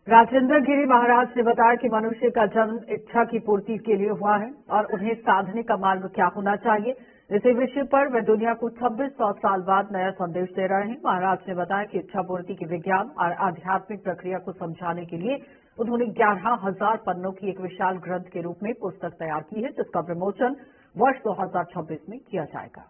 राजेंद्र गिरी महाराज ने बताया कि मनुष्य का जन्म इच्छा की पूर्ति के लिए हुआ है और उन्हें साधने का मार्ग क्या होना चाहिए, इसी विषय पर वे दुनिया को 2600 साल बाद नया संदेश दे रहे हैं। महाराज ने बताया कि इच्छा पूर्ति की विज्ञान और आध्यात्मिक प्रक्रिया को समझाने के लिए उन्होंने 11,000 पन्नों की एक विशाल ग्रंथ के रूप में पुस्तक तैयार की है, जिसका विमोचन वर्ष 2026 में किया जाएगा।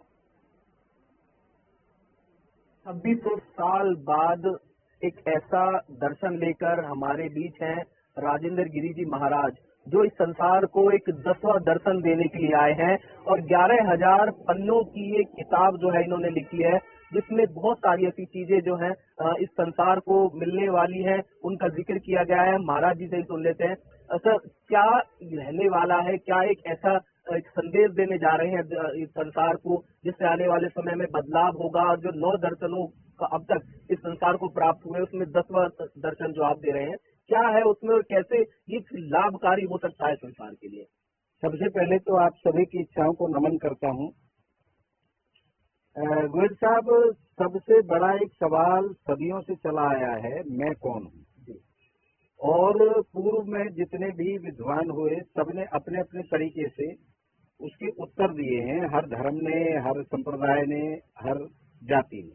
2600 साल बाद एक ऐसा दर्शन लेकर हमारे बीच हैं राजेंद्र गिरी जी महाराज, जो इस संसार को एक 10वां दर्शन देने के लिए आए हैं और 11,000 पन्नों की एक किताब जो है इन्होंने लिखी है, जिसमें बहुत सारी ऐसी चीजें जो हैं इस संसार को मिलने वाली हैं, उनका जिक्र किया गया है। महाराज जी से ही सुन लेते हैं, सर क्या रहने वाला है, क्या एक ऐसा एक संदेश देने जा रहे हैं इस संसार को, जिससे आने वाले समय में बदलाव होगा और जो 9 दर्शनों का अब तक इस संसार को प्राप्त हुए उसमें 10वां दर्शन जो आप दे रहे हैं, क्या है उसमें और कैसे ये लाभकारी हो सकता है संसार के लिए? सबसे पहले तो आप सभी की इच्छाओं को नमन करता हूँ। गोयल साहब, सबसे बड़ा एक सवाल सदियों से चला आया है, मैं कौन हूँ? और पूर्व में जितने भी विद्वान हुए सबने अपने अपने तरीके से उसके उत्तर दिए हैं, हर धर्म ने, हर संप्रदाय ने, हर जाति ने।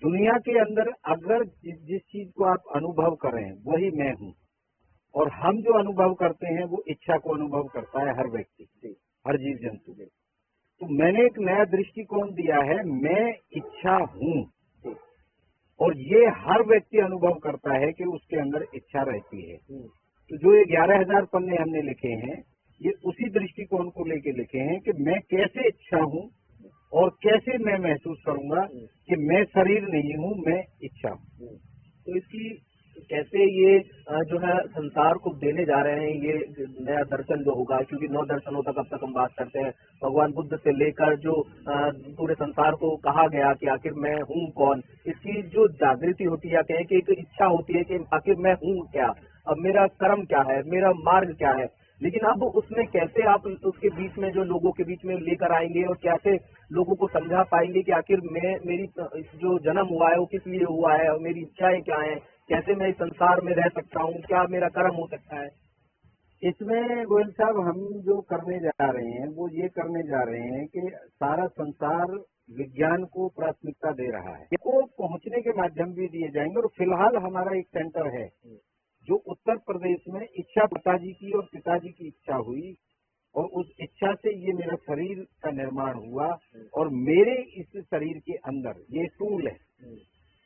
दुनिया के अंदर अगर जिस चीज को आप अनुभव करें वही मैं हूँ, और हम जो अनुभव करते हैं वो इच्छा को अनुभव करता है, हर व्यक्ति, हर जीव जंतु के। तो मैंने एक नया दृष्टिकोण दिया है, मैं इच्छा हूँ, और ये हर व्यक्ति अनुभव करता है कि उसके अंदर इच्छा रहती है। तो जो ये 11,000 पन्ने हमने लिखे हैं, ये उसी दृष्टिकोण को लेके लिखे हैं कि मैं कैसे इच्छा हूँ और कैसे मैं महसूस करूंगा कि मैं शरीर नहीं हूँ, मैं इच्छा हूँ। तो इसकी कैसे ये जो है संसार को देने जा रहे हैं, ये नया दर्शन जो होगा, क्योंकि 9 दर्शनों तक अब तक हम बात करते हैं, भगवान बुद्ध से लेकर जो पूरे संसार को कहा गया कि आखिर मैं हूँ कौन, इसकी जो जागृति होती है, कहें कि एक इच्छा होती है कि आखिर मैं हूँ क्या, अब मेरा कर्म क्या है, मेरा मार्ग क्या है। लेकिन अब उसमें कैसे आप उसके बीच में जो लोगों के बीच में लेकर आएंगे और कैसे लोगों को समझा पाएंगे कि आखिर मेरी जो जन्म हुआ है वो किस लिए हुआ है और मेरी इच्छाएं क्या हैं, कैसे मैं इस संसार में रह सकता हूँ, क्या मेरा कर्म हो सकता है? इसमें गोयल साहब हम जो करने जा रहे हैं वो ये करने जा रहे हैं कि सारा संसार विज्ञान को प्राथमिकता दे रहा है, इसको पहुंचने के माध्यम भी दिए जाएंगे। और फिलहाल हमारा एक सेंटर है जो उत्तर प्रदेश में, इच्छा पिताजी की और पिताजी की इच्छा हुई, और उस इच्छा से ये मेरा शरीर का निर्माण हुआ, और मेरे इस शरीर के अंदर ये टूल है,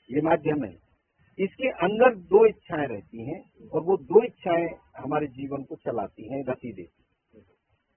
ये माध्यम है, इसके अंदर 2 इच्छाएं रहती हैं, और वो 2 इच्छाएं हमारे जीवन को चलाती हैं, गति देती हैं।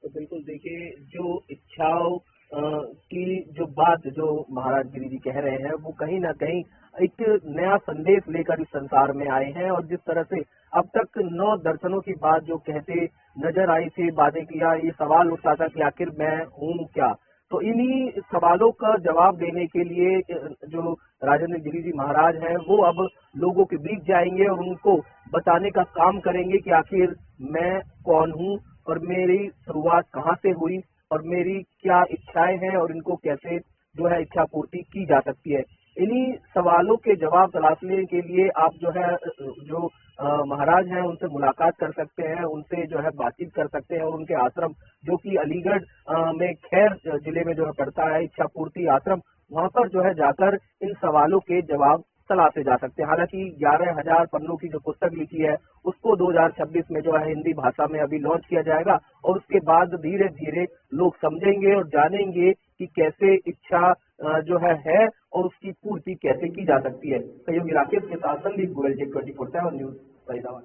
तो बिल्कुल देखिए, जो इच्छाओं की जो बात जो महाराज गिरी जी कह रहे हैं, वो कहीं ना कहीं एक नया संदेश लेकर इस संसार में आए हैं। और जिस तरह से अब तक 9 दर्शनों की बात जो कहते नजर आई थी, बातें किया, ये सवाल उठता था कि आखिर मैं हूँ क्या, तो इन्हीं सवालों का जवाब देने के लिए जो राजेंद्र गिरी जी महाराज हैं वो अब लोगों के बीच जाएंगे और उनको बताने का काम करेंगे कि आखिर मैं कौन हूँ और मेरी शुरुआत कहाँ से हुई और मेरी क्या इच्छाएं हैं और इनको कैसे जो है इच्छा पूर्ति की जा सकती है। इन्हीं सवालों के जवाब तलाशने के लिए आप जो है जो महाराज हैं उनसे मुलाकात कर सकते हैं, उनसे जो है बातचीत कर सकते हैं, और उनके आश्रम जो कि अलीगढ़ में खैर जिले में जो है पड़ता है, इच्छा पूर्ति आश्रम, वहाँ पर जो है जाकर इन सवालों के जवाब तलाशे जा सकते हैं। हालांकि 11,000 पन्नों की जो पुस्तक लिखी है उसको 2026 में जो है हिंदी भाषा में अभी लॉन्च किया जाएगा, और उसके बाद धीरे धीरे लोग समझेंगे और जानेंगे कि कैसे इच्छा जो है और उसकी पूर्ति कैसे की जा सकती है। सहयोगी राकेश के साथ संदीप गोयल, J24/7 न्यूज, फरीदाबाद।